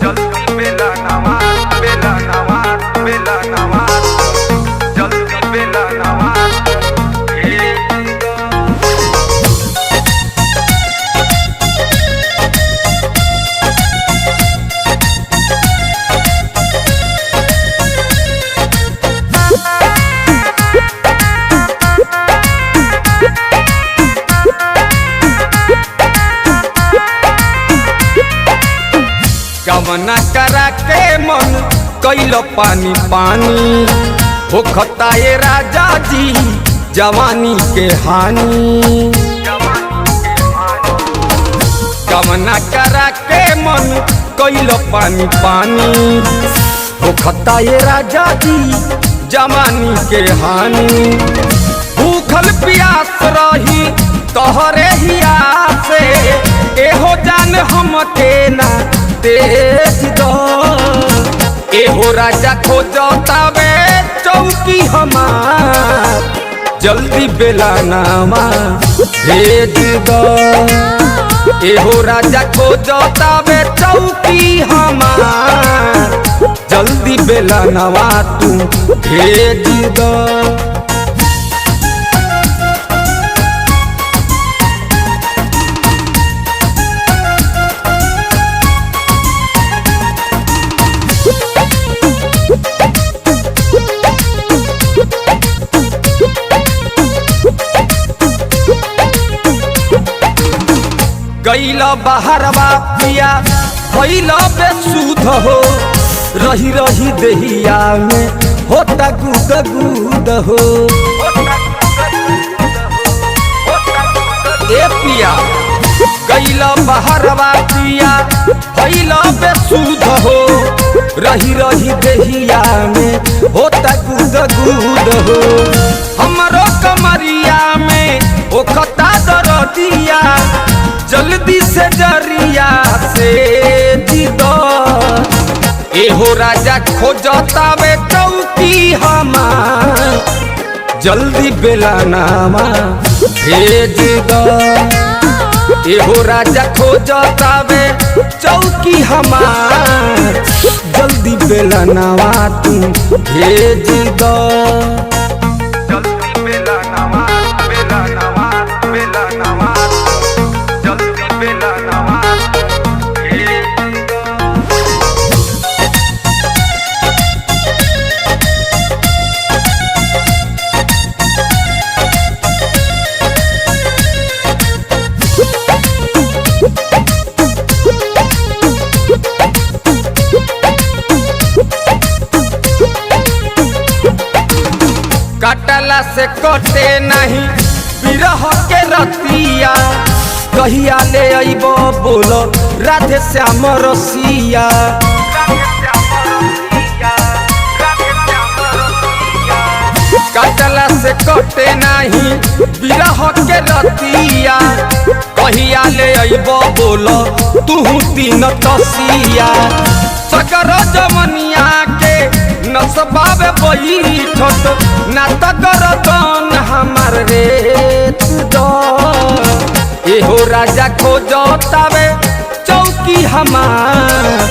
जल्दी बेला नवाज बेला नवाज बेला नवाज जल्दी बेला नवाज कवना करा के मन कैल पानी पानी हो खताए राजा जी जवानी के हानि। कवना करा के मन कैल पानी पानी हो खताए राजा जी जवानी के हानि। भूखल प्यास रही तोहरे हिया से एहो जान हम के ना तेज दो एहो राजा खोजतावे चौकी हमार जल्दी बेला नामा भेज दो एहो राजा खोजतावे चौकी हमार जल्दी बेला नामा तू भेज दो। गैल बहरवा पिया भैल बेसुध हो रही रही देहिया में होता गुद गुद हो। ए पिया गैल बहरवा पिया भैल बेसुध हो रही रही देहिया में होता गुद गुद हो। हमरो कमरिया में ओखता दरदिया जल्दी से जरिया से दीदो एहो राजा खोजतावे चौकी हमार जल्दी बेला नामा भेज दो एहो राजा खोजतावे चौकी हमार जल्दी बेला नामा तू भेज दो। जल्दी बेला नामा बेला नामा बेला नामा जल्दी बेला नवाज कटला से कटे नहीं बिरह के रतिया कहिया ले अइबो बोलो राधे श्याम रसिया। कटला से कटे नहीं बिरह के रतिया कहिया ले अइबो बोलो तू तीन तसिया। सगर जमनिया के नसबावे बैठत ना तगर दन हमार रेत दो एहो राजा खोजतावे चौकी हमार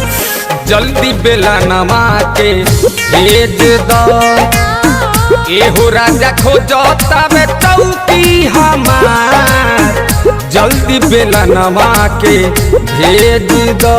जल्दी बेला नमा के भेज दो एहो राजा खोजतावे चौकी हमार जल्दी बेला नमा के भेज दो।